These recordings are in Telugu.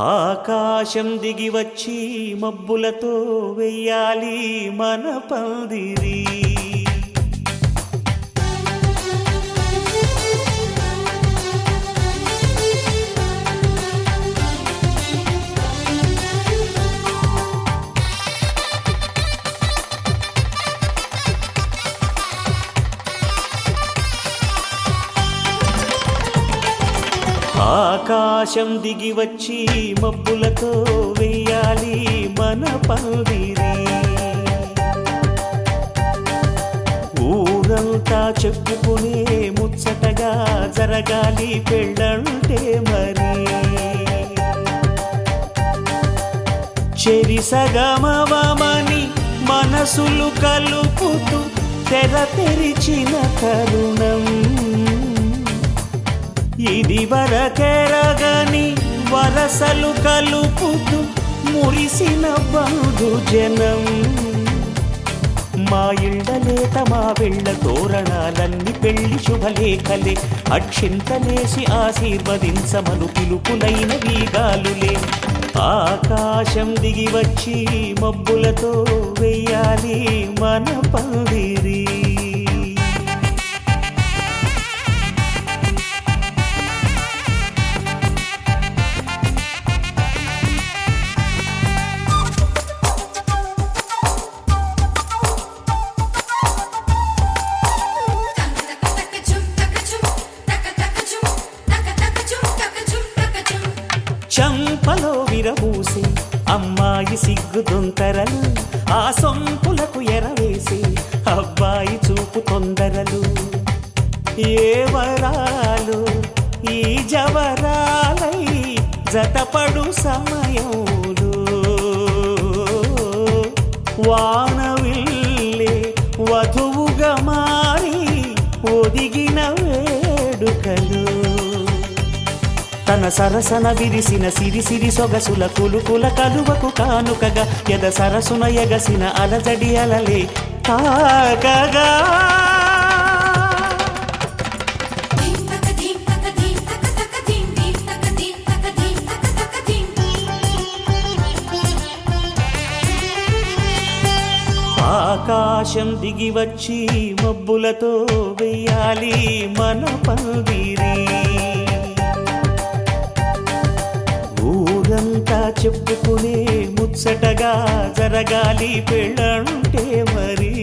ఆకాశం దిగి వచ్చి మబ్బులతో వెయ్యాలి మన పందిరి. ఆకాశం దిగి వచ్చి మబ్బులతో వెయ్యాలి మన పందిరి. ఊరంతా చెప్పుకునే ముచ్చటగా జరగాలి పెళ్ళంటే మరి. చెరిసగమవమని మనసులు కలుపుతూ తెర తెరిచిన తరుణం. ఇది వరకెరగని వరసలు కలుపుతూ మురిసిన బంధుజనం. మా ఇళ్ళలేత మా వెళ్ళ తోరణాలన్నీ పెళ్లి శుభలేఖలే. అక్షింతలేసి ఆశీర్వదించమను పిలుపులైన వీగాలులే. ఆకాశం దిగి వచ్చి మబ్బులతో వెయ్యాలి మన పందిరి. చంపలో విరబూసి అమ్మాయి సిగ్గుదొంతరలు. ఆ సొంపులకు ఎరవేసి అబ్బాయి చూపు తొందరలు. ఏ వరాలు ఈ జవరాలై జతపడు సమయంలో. వానవిల్లే వధువుగా మారి ఒదిగిన వేడుకలు. తన సరసన విరిసిన సిరిసిరి సొగసుల కులుకుల కలువకు కానుకగా ఎద సరసున ఎగసిన అలజడి అలలే తాకగా. ఆకాశం దిగి వచ్చి మబ్బులతో వెయ్యాలి మన పందిరి. ఊరంతా చెప్పుకునే ముచ్చటగా జరగాలి పెళ్ళంటే మరి.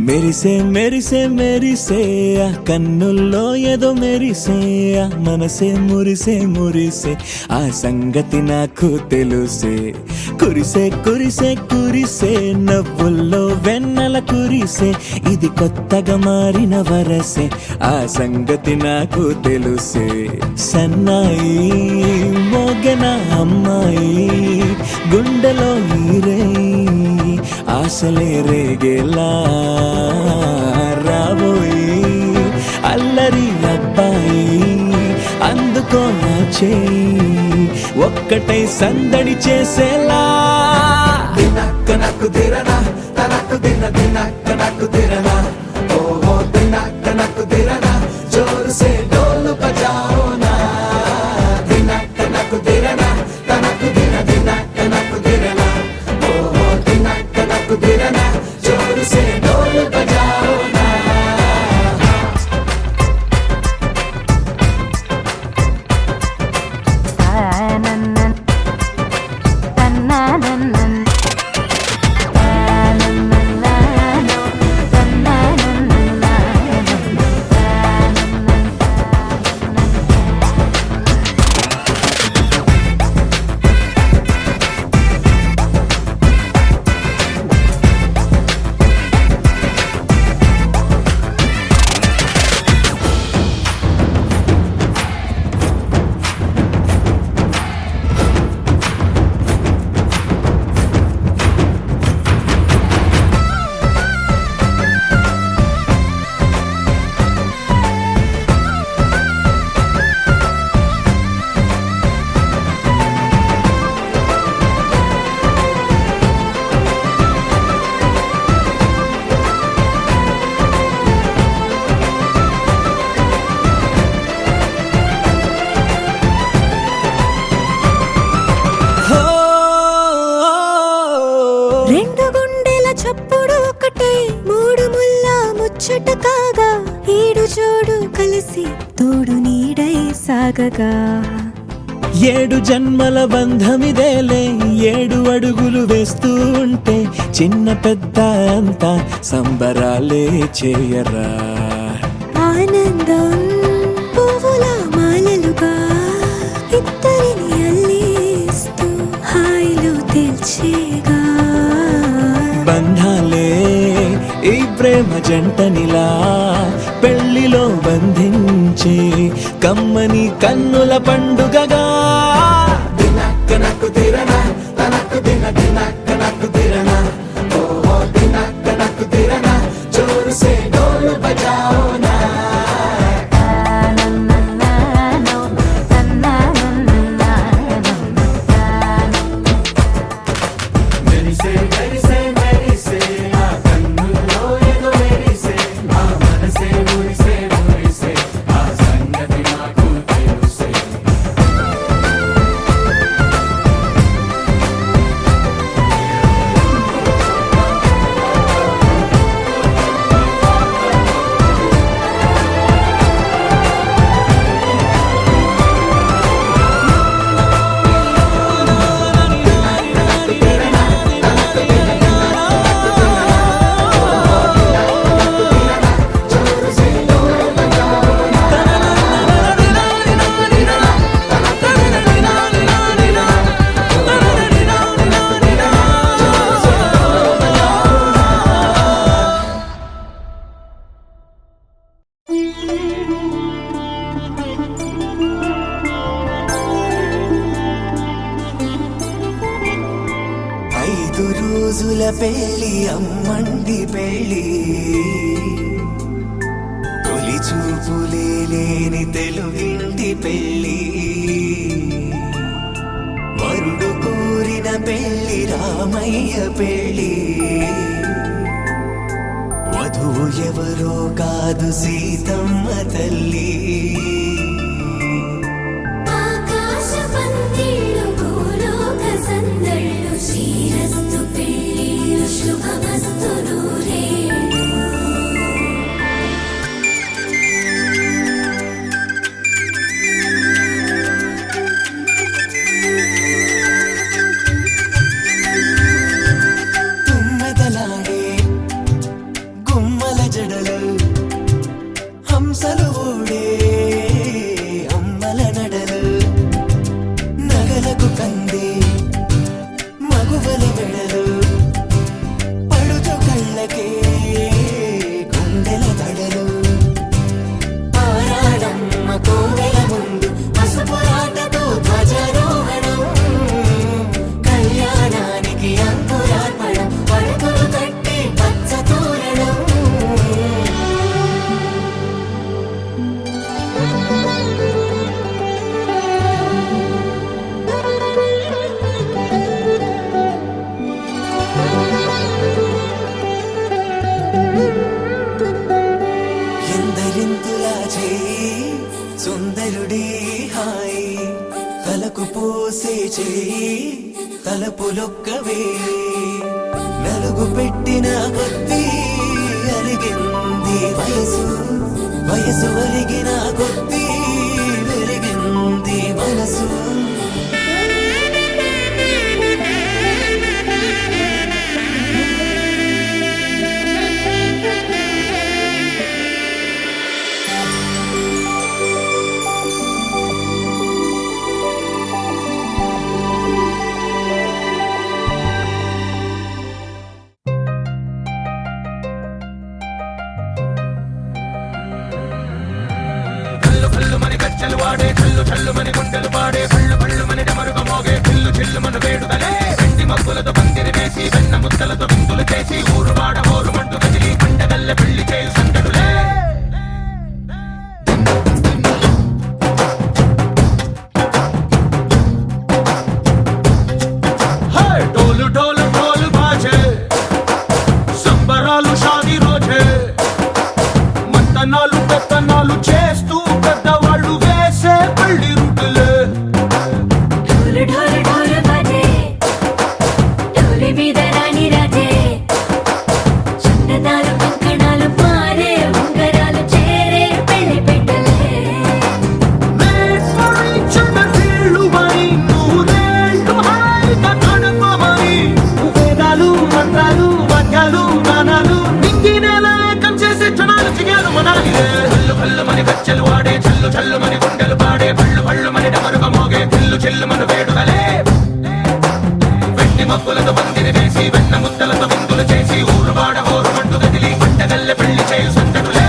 మెరిసే మెరిసే మెరిసే ఆ కన్నుల్లో ఏదో మెరిసే ఆ మనసే మురిసే మురిసే ఆ సంగతి నాకు తెలుసే కురిసే కురిసే కురిసే నవ్వుల్లో వెన్నెల కురిసే ఇది కొత్తగా మారిన వరసే ఆ సంగతి నాకు తెలుసే సన్నాయి మోగన అమ్మాయి గుండెలో ఈరే ఆశలే రేగేలా రాబోయి అల్లరి అబ్బాయి అందుకో నా చేయి ఒక్కటై సందడి చేసేలా దినక్క నక్కు దిరనా తనకు దిన దినక్క నక్కు దిరనా ఓహో దినక్క నక్కు దిరనా జోరు సే డోలు బజాओ నా దినక్క నక్కు దిరనా తనకు దిన దినక్క నక్కు దిరనా ఓహో దినక్క నక్కు దిరనా జోరు సే డోలు బజాओ నా రెండు గుండెల చప్పుడు ఒకటే మూడు ముల్ల ముచ్చట కాగా ఏడు జోడు కలిసి తోడు నీడై సాగగా ఏడు జన్మల బంధమిదేలే ఏడు అడుగులు వేస్తూ ఉంటే చిన్న పెద్ద అంతా సంబరాలే చేయరా ఆనందం పువ్వుల మాలలుగా ఇద్దరిని అల్లేస్తూ హాయిలో తేల్చేగా బంధాలే ఈ ప్రేమ జంటనిలా పెళ్లిలో బంధించి కమ్మని కన్నుల పండుగగా దినక్క నక్కు దిరనా తనకు దిన దినక్క నక్కు దిరనా ఓహో దినక్క నక్కు దిరనా జోరు సే డోలు బజాओ నా మెరిసే మెరిసే మెరిసే ఆ కన్నుల్లో ఏదో మెరిసే ఆ మనసే మురిసే మురిసే ఆ సంగతి నాకు తెలుసే ఐదు రోజుల పెళ్లి అమ్మండి పెళ్లి తొలి చూపులే లేని తెలుగింటి పెళ్లి వరుడు కోరిన పెళ్లి రామయ్య పెళ్లి వధువు ఎవరో కాదు సీతమ్మ తల్లి ఆకాశ పందిళ్ళు భూలోక సందళ్ళు శ్రీరస్తు పెళ్ళిళ్ళు శుభమస్తు నూరేళ్ళు తుమ్మెదలాడే గుమ్మ చూసే చేయి తలపులొక్కవే నలుగు పెట్టిన కొద్దీ అలిగింది వయసు వయసు అలిగిన కొద్దీ వెలిగింది మనసు వాడే చల్లు చల్లు మని గుండెలు పాడే పళ్ళు పళ్ళు మని డమరుగ మోగే చిల్లు చిల్లు మన వేడుదలే వెండి మబ్బులతో పందిరి వేసి వెన్న ముద్దలతో విందులు చేసి ఊరు వాడ హోరు మంటు కదిలి పండగల్ల పెళ్లి చేయు సందడులే డోలు డోలు డోలు బాజే సంబరాలు షాది రోజే మత్తనాలు పెత్తనాలు చేస్తూ పెద్దవాళ్ళు వేసే పల్లి రుటులే ఢోలు ఢోలు ఢోలు బాజే ఢోలి మీద రాణి రాజే చందనాలు కంకణాలు మారే ఉంగరాలు చేరే పెళ్లి పెట్టలే వీళ్ళు మరి నూరేళ్ళు హాయిగా గడపమని వేదాలు మంత్రాలు వాక్యాలు గానాలు నింగి నేల ఏకం చేసే క్షణాలు చిగాలు మనాలి కళ్ళు కళ్ళు మని గచ్చలు వాడే చల్లు చల్లు మని గుండెలు పాడే పళ్ళు పళ్ళు మని డమరుగ మోగే చిల్లు చిల్లు మన వేడుదలే వెండి మబ్బులతో పందిరి వేసి వెన్న ముద్దలతో విందులు చేసి ఊరు వాడ హోరు మంటు కదిలి పంటగల్లె పెళ్లి చేయు సందడులే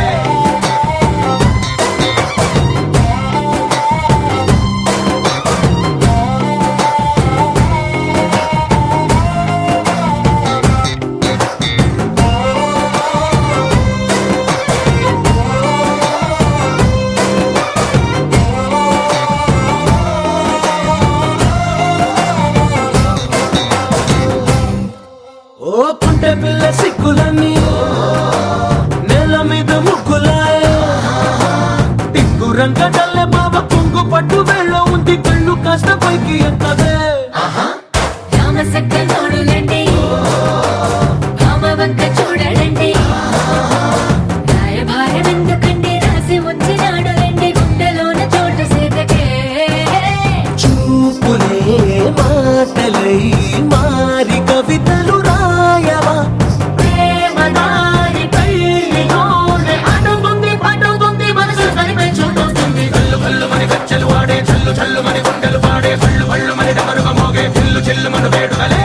ఓ పుంటె పిల్ల సిక్కులన్నీ నేల మీద ముగ్గులాయ టిక్కు రంగడల్లె బాబ కొంగు పట్టు వేళ్ళ ఉంది కళ్ళు కాస్త పైకి ఎత్తదే రామసక్క నోడులండి రామవంక చూడడండి రాయభారం ఎందుకండి రాసి ఉంచినాడు అండి గుండెలోన చోటు సీతకే చూపులే మాటలై మారి కవితలు రాయవా ప్రేమదారి పెళ్లిలోనే అడుగుంది పడుగుంది మనసు కనిపై చూడుతుంది కళ్ళు కళ్ళు మని గచ్చలు వాడే చల్లు చల్లు మని గుండెలు పాడే పళ్ళు పళ్ళు మని డమరుగ మోగే చిల్లు చిల్లు మన వేడుదలే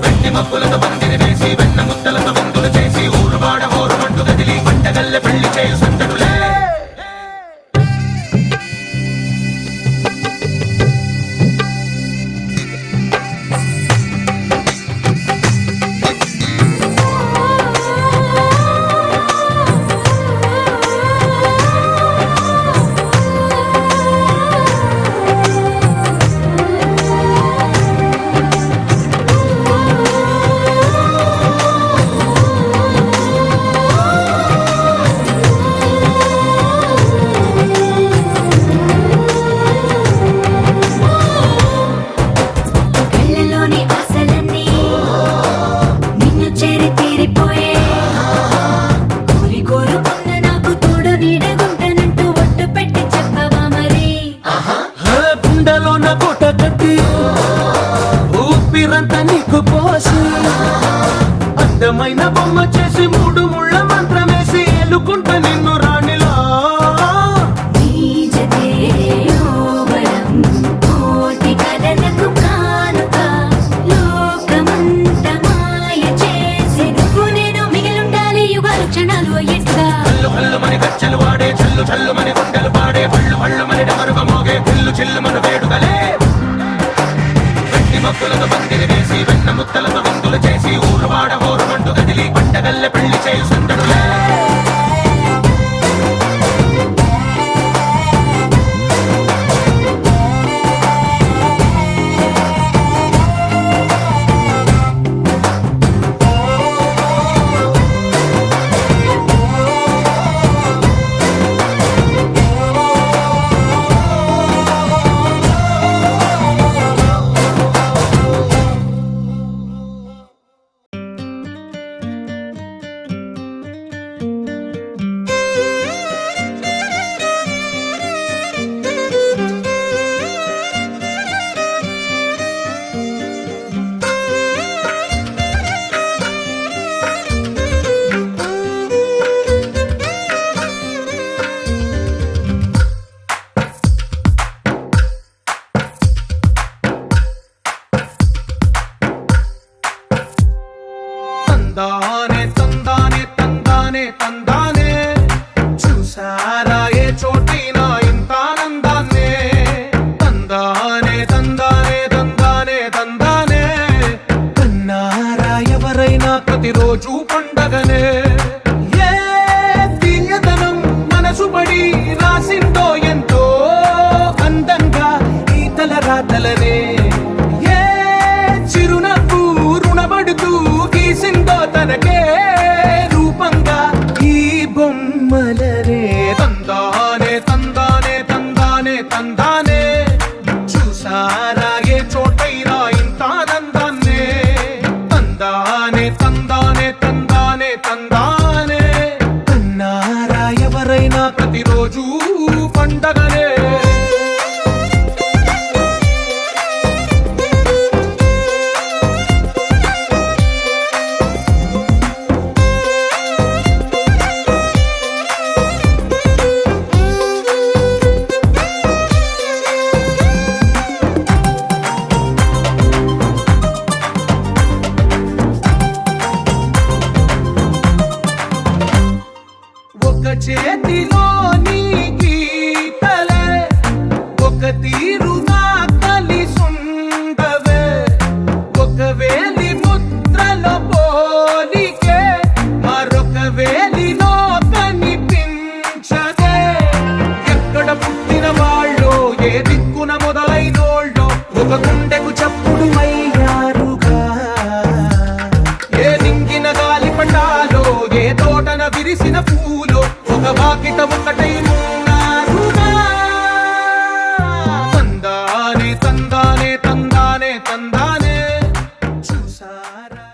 వెండి మబ్బులతో పందిరి వేసి వెన్న ముద్దలతో విందులు చేసి ఊరు వాడ హోరు మంటు కదిలి పంటగల్లె పెళ్లి చేయు సందడులే కళ్ళలోని ఆశలన్నీ నిన్ను చేరి తీరిపోయే కోరి కోరుకున్న నాకు తోడు నీడగుంటానంటూ ఒట్టు పెట్టి చెప్పవా మరి గుండెలోన కోట కట్టి ఊపిరంతా నీకు పోసి అందమైన బొమ్మ చేసి మూడు ముళ్ళ మంత్రమేసి ఎలుకుంటా నిన్ను రాణిలా నీజతే యోవరం కోటి కలలకు కానుక లోకమంత మాయ చేసి నువ్వు నేను మిగిలుండాలి యుగాలు క్షణాలు అయ్యేట్టుగా కళ్ళు కళ్ళు మని గచ్చలు వాడే చల్లు చల్లు మని గుండెలు పాడే పళ్ళు పళ్ళు మని డమరుగ మోగే చిల్లు చిల్లు మన వేడుదలే వెండి మబ్బులతో పందిరి వేసి వెన్న ముద్దలతో విందులు చేసి ఊరు వాడ హోరు మంటు కదిలి పంటగల్లె పెళ్లి చేయు సందడులే పండగనే. ఏ తీయదనం మనసు పడి రాసిందో ఎంతో అందంగా ఈ తల రాతలనే. ఏ చిరునవ్వు రుణపడుతూ గీసిందో తనకే రూపంగా ఈ బొమ్మలనే. తందానే తందానే తందానే తందానే చూసారా ఏ చోటైనా ఇంత ఆనందాన్నే. తందానే తందానే తందానే తందానే అన్నారా ఎవరైనా ప్రతిరోజు పండగనే. ఒక చేతిలోని గీతలే ఒక తీరుగా కలిసుండవే. ఒక వేలి ముద్రలో పోలికే మరొక వేలిలో కనిపించదే. ఎక్కడ పుట్టిన వాళ్ళో ఏ దిక్కున మొదలైనోళ్ళో ఒక గుండెకు చప్పుడు అయ్యారుగా. ఏ నింగిన గాలి పటాలో ఏ తోటన విరిసిన పూలో ఒక వాకిట ఒకటై ఉన్నారుగా. తందానే తందానే తందానే తందానే చూసారా.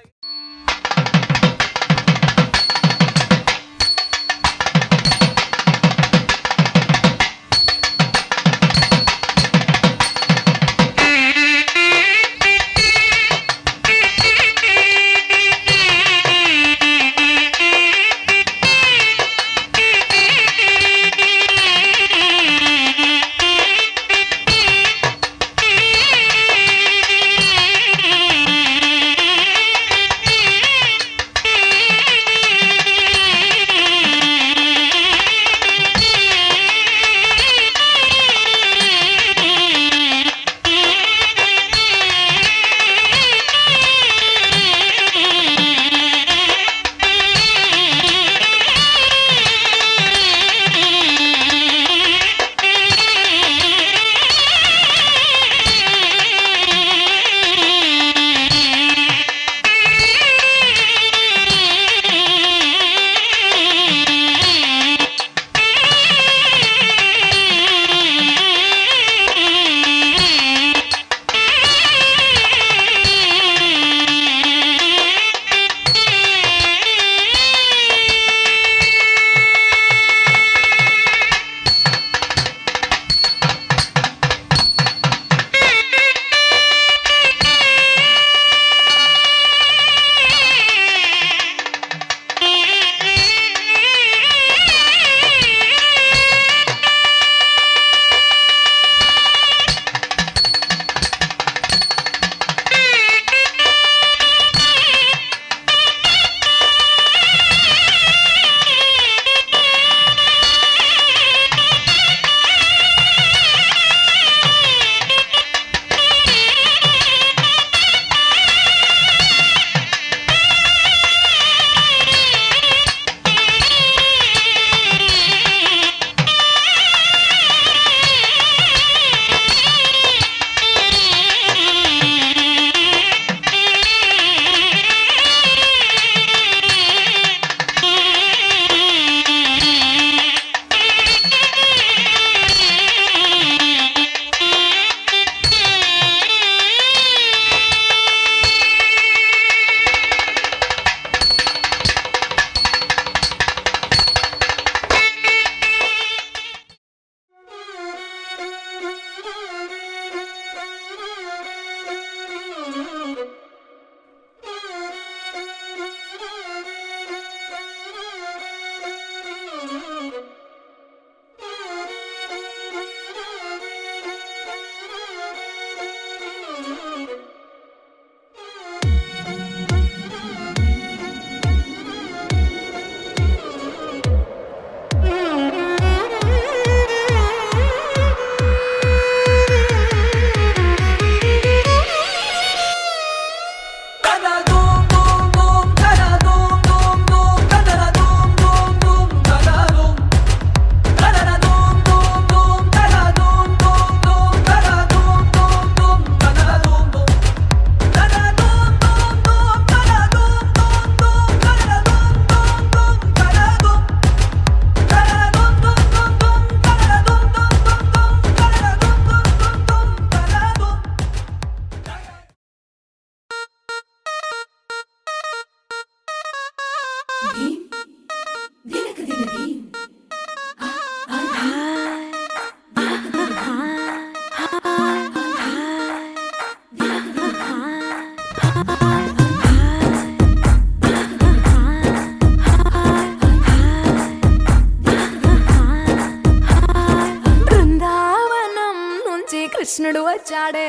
వచ్చాడే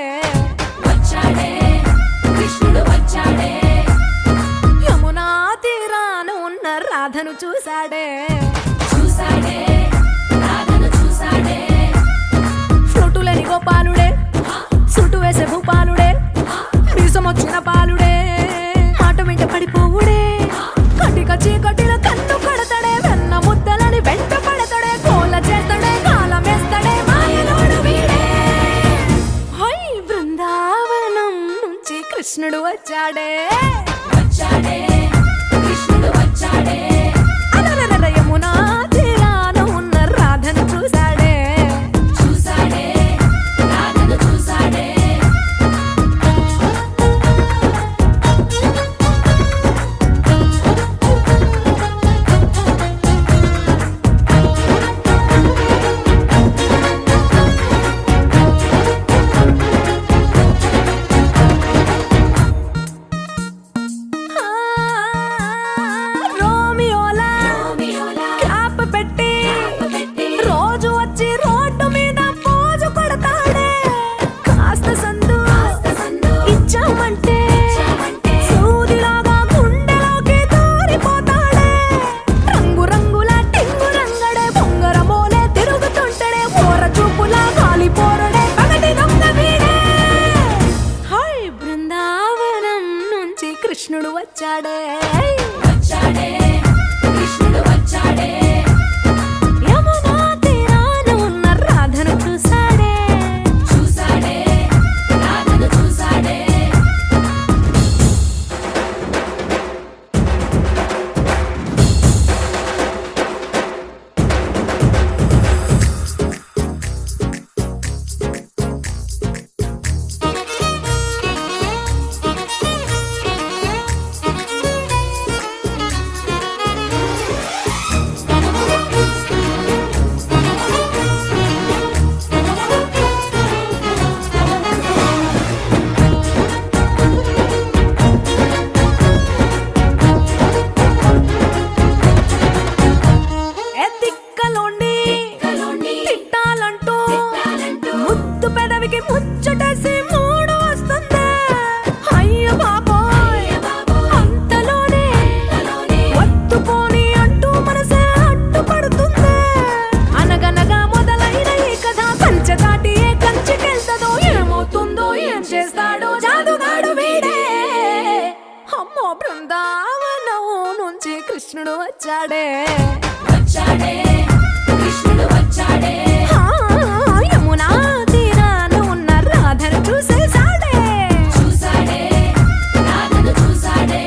వచ్చాడే కృష్ణుడు వచ్చాడే యమునా తీరాన ఉన్న రాధను చూశాడే చూసాడే రాధను చూసాడే ఫ్లూటులేని గోపాలుడే సుటు వేసే భూపాలుడే మీసమొచ్చిన పాలుడే మాట వెంట పడిపోవుడే కటిక చీకటిలో కన్ను కడతాడే వెన్న ముద్దలని వెంట పడతాడే కోల చేస్తాడే కాలమేస్తాడే మాయలోడు వీడే హై బృందావనం నుంచి కృష్ణుడు వచ్చాడే వచ్చాడే కృష్ణుడు వచ్చాడే అలరలర యమునా తీరాన ఉన్న రాధను చూశాడే చూసాడే రాధను చూసాడే ఆ, రోమియోలా రోమియోలా క్యాప్ పెట్టి పెట్టి రోజు వచ్చి రోడ్డు మీద పోజు కొడతాడే కాస్త సందు సందు ఇచ్చామంటే ఇచ్చామంటే సూదిలాగా గుండెలోకి దూరిపోతాడే రంగు రంగుల టింగు రంగడే బొంగరమోలే తిరుగుతుంటాడే పోర చూపులా కాలిపోరడే పగటి దొంగ వీడే హై బృందావనం నుంచి కృష్ణుడు వచ్చాడే వచ్చాడే కృష్ణుడు వచ్చాడే యమునా తీరాన ఉన్న రాధను చూశాడే చూసాడే రాధను చూసాడే ఎత్తిక్కలోండి కలోని తిట్టాలంటూ తిట్టాలంటూ ముద్దు పెదవికి ముచ్చటేసి మూడు వస్తుంది అయ్య బాబోయ్ బాబోయ్ అంతలోనే కలోని వత్తుపోని అంటూ మనసే అడ్డుపడుతుంది అనగనగా మొదలైన ఈ కథ కంచె దాటి ఏ కంచెకెళ్తదో ఏమవుతుందో ఏం చేస్తాడో జాదుగాడు వీడే అమ్మో బృందావనం నుంచి కృష్ణుడు వచ్చాడే వచ్చాడే కృష్ణుడు వచ్చాడే ఆ, యమునా తీరాన ఉన్న రాధను చూసేశాడే చూసాడే రాధను చూసాడే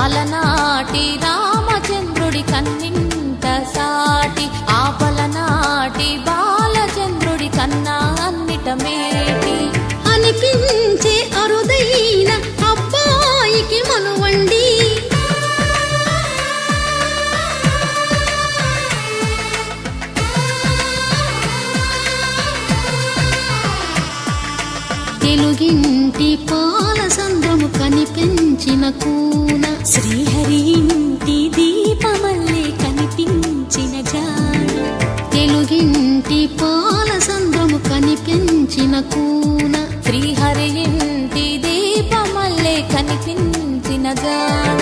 అలనాటి రామచంద్రుడి కన్నింట సాటి ఆపలనాటి బాలచంద్రుడి కన్నా అన్నిట మేటి అనిపించే అరుదైన అబ్బాయికి మనువండి తెలుగింటి పాలసంద్రము కనిపించిన కూన శ్రీహరి ఇంటి దీపమల్లే కనిపించిన జాడ తెలుగింటి పాలసంద్రము కనిపించిన కూన శ్రీహరి ఇంటి దీపమల్లే కనిపించిన జాడ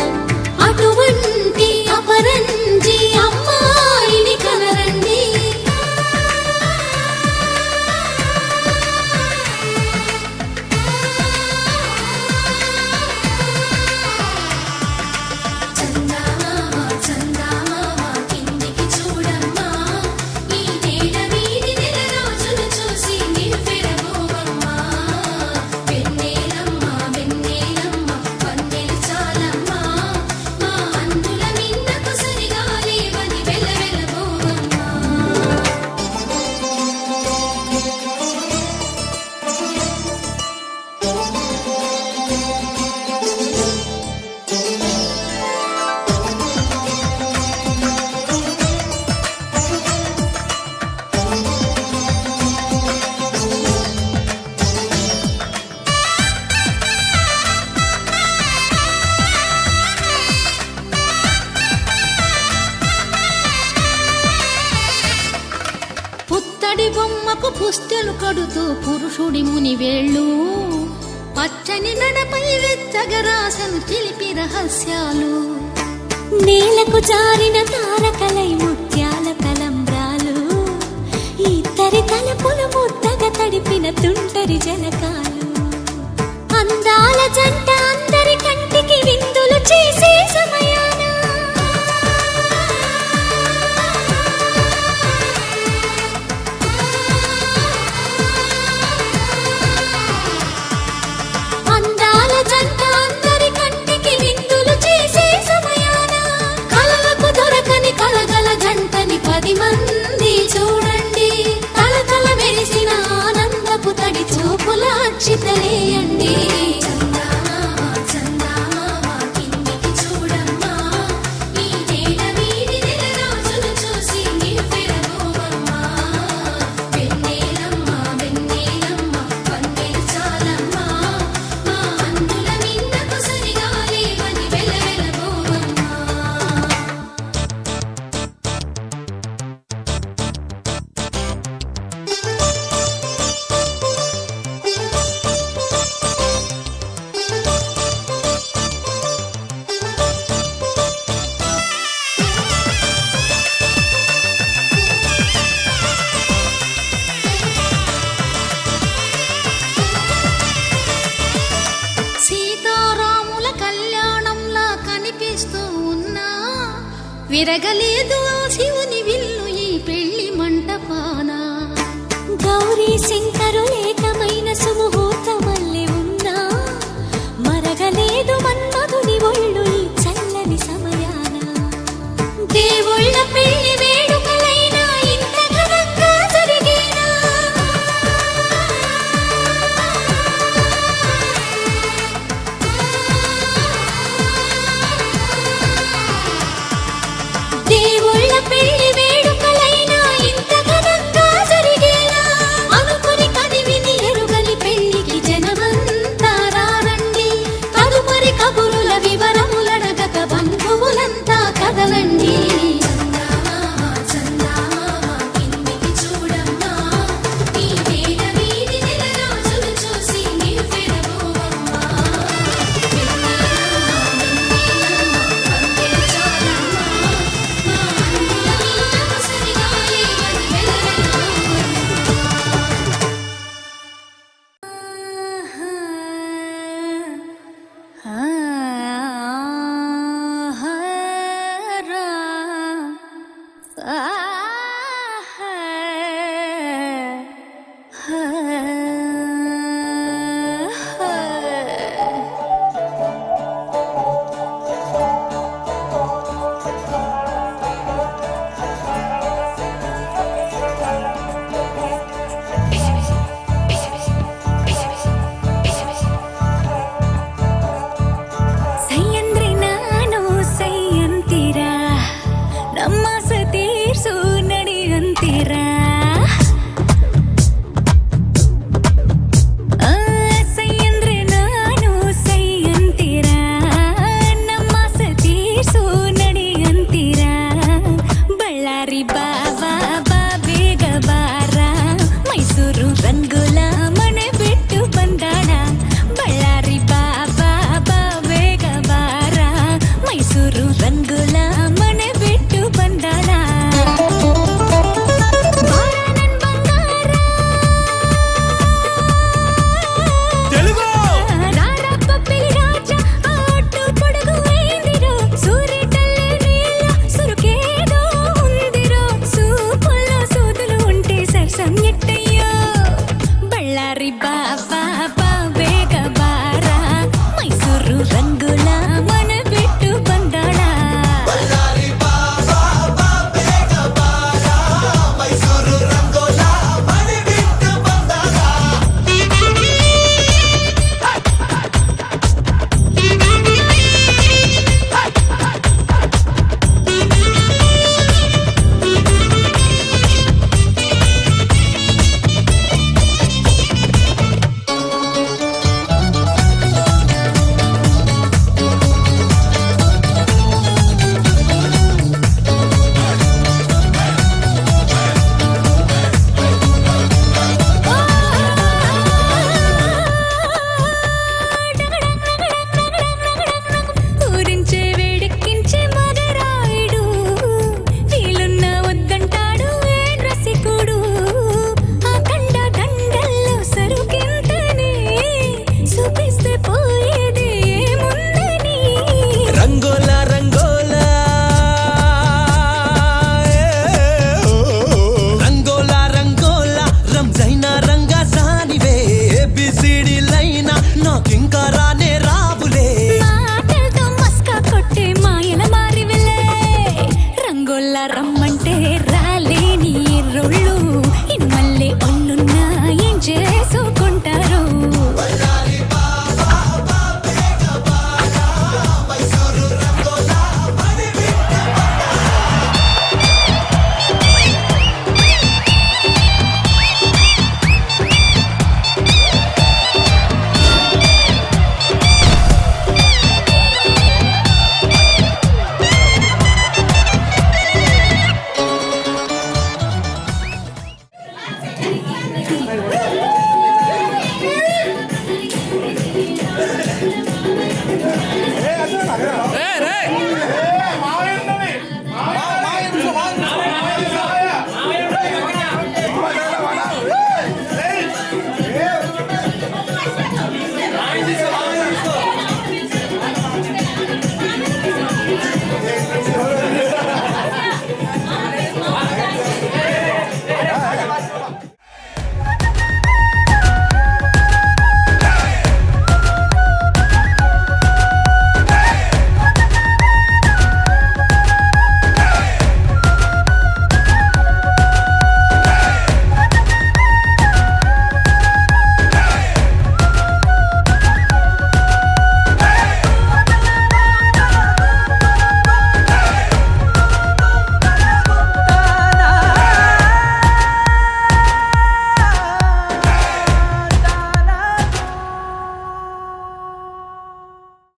అటువంటి అపరంజి అమ్మాయిని కనరండి పుత్తడి బొమ్మకు పుస్తెలు కడుతూ పురుషుడి ముని వేళ్ళు పచ్చని నడపై వెచ్చగరాసను చిలిపి రహస్యాలు నేలకు జారిన తారకలై ముత్యాల తలంబ్రాలు ఇద్దరి తలపులు ముద్దగా తడిపిన తుంటరి జలకాలు అందాల జంట అందరి కంటికి విందులు చేసే సమయాన అందాల జంట అందరి కంటికి విందులు చేసే సమయాన కలలకు దొరకని కలగల జంటని 10 మంది చూడండి తలతల మెరిసిన ఆనందపు తడి చూపుల అచ్చితలేయండి సీతారాముల కళ్యాణంలా కనిపిస్తూ ఉన్నా విరగలేదు ఆ శివుని విల్లు ఈ పెళ్లి మంటపాన గౌరీ శంకరులేకమైన సుముహూర్తమల్లె ఉన్నా మరగలేదు మన్మధుని ఒళ్ళు ఈ చల్లని సమయాన దేవుళ్ళ పెళ్లి వేడుకలైనా ఇంత ఘనంగా జరిగేనా దేవుళ్ళ పెళ్లి వేడుకలైనా ఇంత ఘనంగా జరిగేనా అనుకుని కదివిని ఎరుగని పెళ్లికి జనమంతా రారండి తదుపరి కబురుల వివరములడగక బంధువులంతా కదలండి